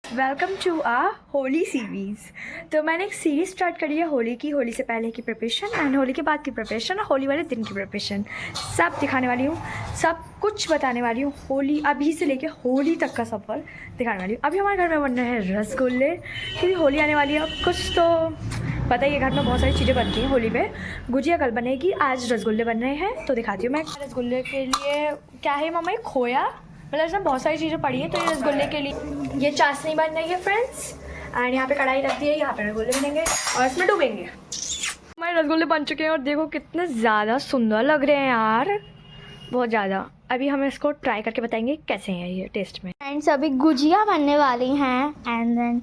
Welcome to a Holi series. तो मैंने एक सीरीज़ स्टार्ट करी है होली की, होली से पहले की प्रिपरेशन एंड होली के बाद की प्रिपरेशन और होली वाले दिन की प्रिपरेशन, सब दिखाने वाली हूँ, सब कुछ बताने वाली हूँ। होली अभी से लेके होली तक का सफ़र दिखाने वाली हूँ। अभी हमारे घर में बन रहे हैं रसगुल्ले, क्योंकि होली आने वाली है। अब कुछ तो पता ही है, घर में बहुत सारी चीज़ें बनती हैं होली पे। गुजिया कल बनेगी, आज रसगुल्ले बन रहे हैं, तो दिखाती हूँ मैं। रसगुल्ले के लिए क्या है मम्मा, ये खोया, मतलब इसमें बहुत सारी चीज़ें पड़ी हैं। तो ये रसगुल्ले के लिए ये चाशनी बन रही है फ्रेंड्स, एंड यहाँ पे कढ़ाई रख दी है, यहाँ पे रसगुल्ले बनेंगे और इसमें डूबेंगे। हमारे रसगुल्ले बन चुके हैं और देखो कितने ज़्यादा सुंदर लग रहे हैं यार, बहुत ज़्यादा। अभी हम इसको ट्राई करके बताएंगे कैसे हैं ये टेस्ट में। फ्रेंड्स अभी गुजिया बनने वाली हैं एंड देन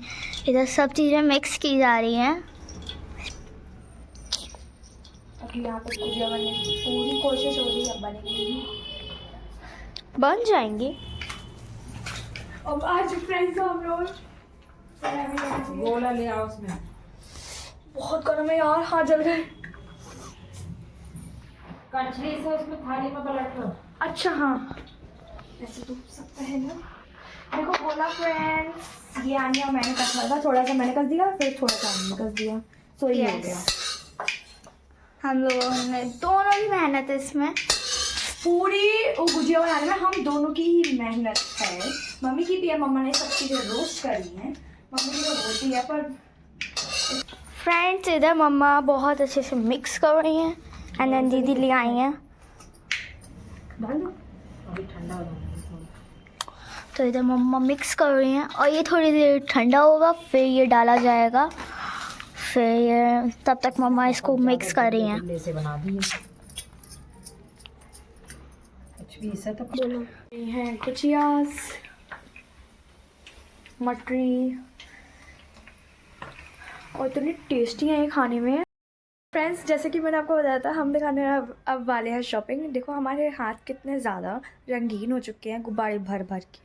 इधर सब चीज़ें मिक्स की जा रही हैं। अभी यहाँ पे गुजिया बनने की पूरी कोशिश हो रही है, अब बनेगी, बन जाएंगी। अब आज फ्रेंड्स हम लोग गोला ले आओ उसमें। बहुत गर्म है यार, हाथ जल गए। कचरी से उसमें थाली में पलट लो। अच्छा हाँ, ऐसे तो सकता है ना। देखो बोला फ्रेंड्स, ये आनिया मैंने कसना था, थोड़ा सा मैंने कस दिया, फिर थोड़ा सा मैंने कस दिया, तो ये हो गया। हम लोगों ने दोनों की मेहनत है इसमें, पूरी गुजिया बनाने में हम दोनों की ही मेहनत है। मम्मी की भी है, मम्मा ने सब चीज़ें रोस्ट करी हैं, मम्मी की तो होती है पर। फ्रेंड्स इधर मम्मा बहुत अच्छे से मिक्स कर रही हैं एंड देन दीदी ले आई हैं। अभी ठंडा हो जाएगा। तो इधर मम्मा मिक्स कर रही हैं और ये थोड़ी देर ठंडा होगा, फिर ये डाला जाएगा, फिर ये तब तक मम्मा इसको मिक्स कर रही हैं। से बना दी कुछ भी इसे तो ये हैं गुजियास, मटरी, और इतनी टेस्टी है ये खाने में। फ्रेंड्स जैसे कि मैंने आपको बताया था, हम दिखाने अब वाले हैं शॉपिंग। देखो हमारे हाथ कितने ज़्यादा रंगीन हो चुके हैं गुब्बारे भर भर के,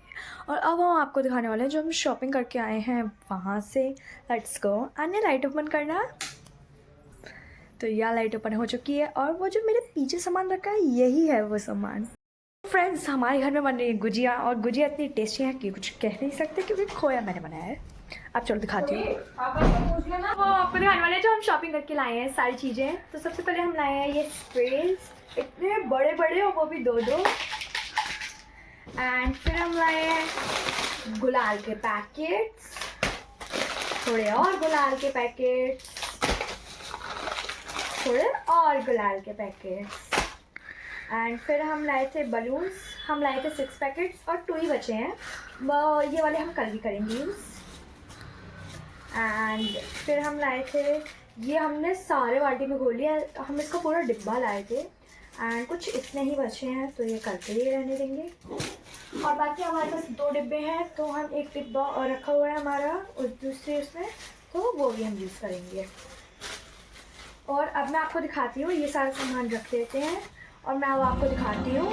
और अब हम आपको दिखाने वाले हैं जो हम शॉपिंग करके आए हैं वहाँ से। Let's go. आने लाइट ओपन करना। तो यह लाइट ओपन हो चुकी है, और वो जो मेरे पीछे सामान रखा है यही है वो सामान। फ्रेंड्स हमारे घर में बन रही है गुजिया, और गुजिया इतनी टेस्टी है कि कुछ कह नहीं सकते, क्योंकि खोया मैंने बनाया है। अब चलो दिखाती हूँ। वो आपको दिखाने वाले जो हम शॉपिंग करके लाए हैं सारी चीज़ें। तो सबसे पहले हम लाए हैं ये स्प्रेज, इतने बड़े बड़े और वो भी दो दो। एंड फिर हम लाए हैं गुलाल के पैकेट्स, थोड़े और गुलाल के पैकेट्स, थोड़े और गुलाल के पैकेट्स। एंड फिर हम लाए थे बलून्स, हम लाए थे 6 पैकेट्स और 2 ही बचे हैं, ये वाले हम कल भी करेंगे यूज़। एंड फिर हम लाए थे, ये हमने सारे बाल्टी में घोल लिया, हम इसका पूरा डिब्बा लाए थे। एंड कुछ इतने ही बचे हैं, तो ये कल के लिए रहने देंगे। और बाकी हमारे पास 2 डिब्बे हैं, तो हम एक डिब्बा और रखा हुआ है हमारा उस दूसरे उसमें, तो वो भी हम यूज़ करेंगे। और अब मैं आपको दिखाती हूँ, ये सारा सामान रख देते हैं, और मैं अब आपको दिखाती हूँ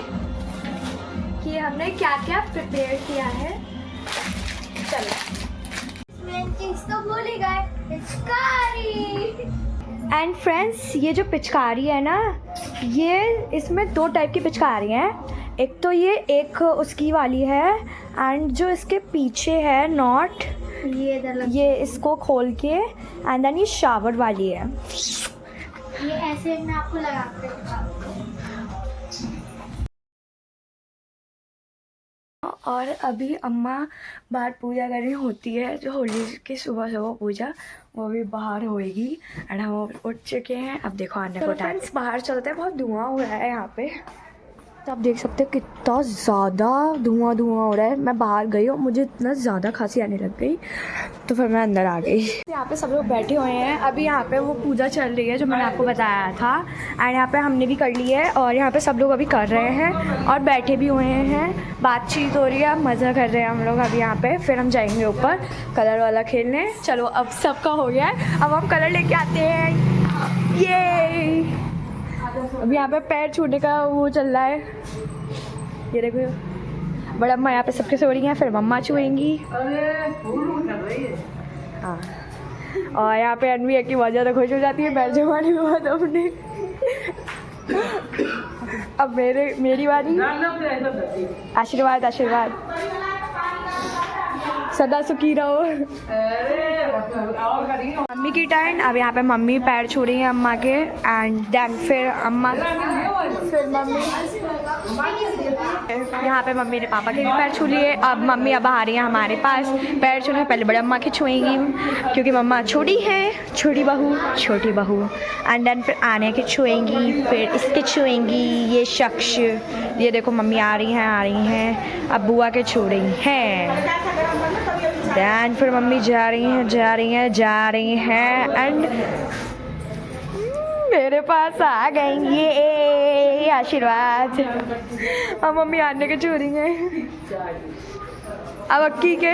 कि हमने क्या क्या प्रिपेयर किया है। चलो तो भूल ही गए, पिचकारी। एंड फ्रेंड्स ये जो पिचकारी है ना, ये इसमें 2 टाइप की पिचकारी हैं। एक तो ये एक उसकी वाली है, एंड जो इसके पीछे है नॉट, ये इसको खोल के, एंड देन ये शावर वाली है। ये ऐसे मैं आपको लगा के दिखाऊंगी। और अभी अम्मा बाहर पूजा करनी होती है, जो होली की सुबह सुबह पूजा, वो भी बाहर होएगी। एंड हम उठ चुके हैं, अब देखो आने को टाइम। बाहर चलते हैं, बहुत धुआं हो रहा है यहाँ पे, तो आप देख सकते हो कितना ज़्यादा धुआं हो रहा है। मैं बाहर गई और मुझे इतना ज़्यादा खांसी आने लग गई, तो फिर मैं अंदर आ गई। यहाँ पे सब लोग बैठे हुए हैं, अभी यहाँ पे वो पूजा चल रही है जो मैंने आपको बताया था। एंड यहाँ पे हमने भी कर ली है, और यहाँ पे सब लोग अभी कर रहे हैं और बैठे भी हुए हैं, बातचीत हो रही है, मज़ा कर रहे हैं हम लोग अभी यहाँ पे। फिर हम जाएंगे ऊपर कलर वाला खेलने। चलो अब सबका हो गया है, अब हम कलर लेके आते हैं। ये अब यहाँ पे पैर छूने का वो चल रहा है, ये देखो। बड़ा अम्मा यहाँ पे सबके सो रही हैं, फिर मम्मा छुएंगी। हाँ, और यहाँ पे अनवी की बहुत ज़्यादा खुश हो जाती है बैठ जमाने के बाद अपने। अब मेरी बारी। आशीर्वाद आशीर्वाद। सदा सुखी रहो। मम्मी की टर्न। अब यहाँ पे मम्मी पैर छू रही है अम्मा के एंड देन फिर अम्मा, फिर मम्मी, यहाँ पे मम्मी ने पापा के भी पैर छू लिए। अब मम्मी अब आ रही है हमारे पास पैर छूने। पहले बड़े अम्मा के छुएंगी क्योंकि मम्मा छोटी है, छोटी बहू एंड देन फिर आने के छुएंगी, फिर इसके छुएंगी। ये शख्स, ये देखो मम्मी आ रही हैं अब बुआ के छू रही हैं। दैन फिर मम्मी जा रही हैं एंड मेरे पास आ गई ये आशीर्वाद। अब मम्मी आने के छू रही हैं। अब अक्की के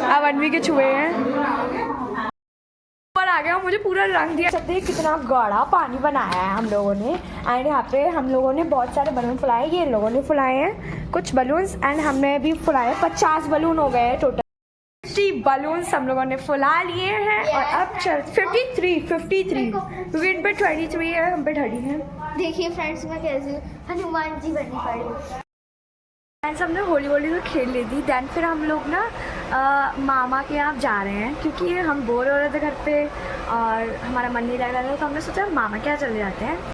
अब अनवी के छुए हैं। ऊपर आ गया, मुझे पूरा रंग दिया। सकते हैं कितना गाढ़ा पानी बनाया है हम लोगों ने। एंड यहाँ पे हम लोगों ने बहुत सारे बलून फुलाए। ये लोगों ने फुलाए हैं कुछ बलून्स एंड हमने भी फुलाए। 50 बलून हो गए टोटल। 50 बलून्स हम लोगों ने फुला लिए हैं और अब चल 53 क्योंकि इन पे 23 है, हम पे 30 है। देखिए फ्रेंड्स, मैं कैसे हनुमान जी बनी पड़ी। फ्रेंड्स हमने होली तो खेल ली थी। दैन फिर हम लोग ना मामा के यहाँ जा रहे हैं क्योंकि हम बोर हो रहे थे घर पे और हमारा मन नहीं लग रहा था, तो हमने सोचा मामा के यहाँ चले जाते हैं।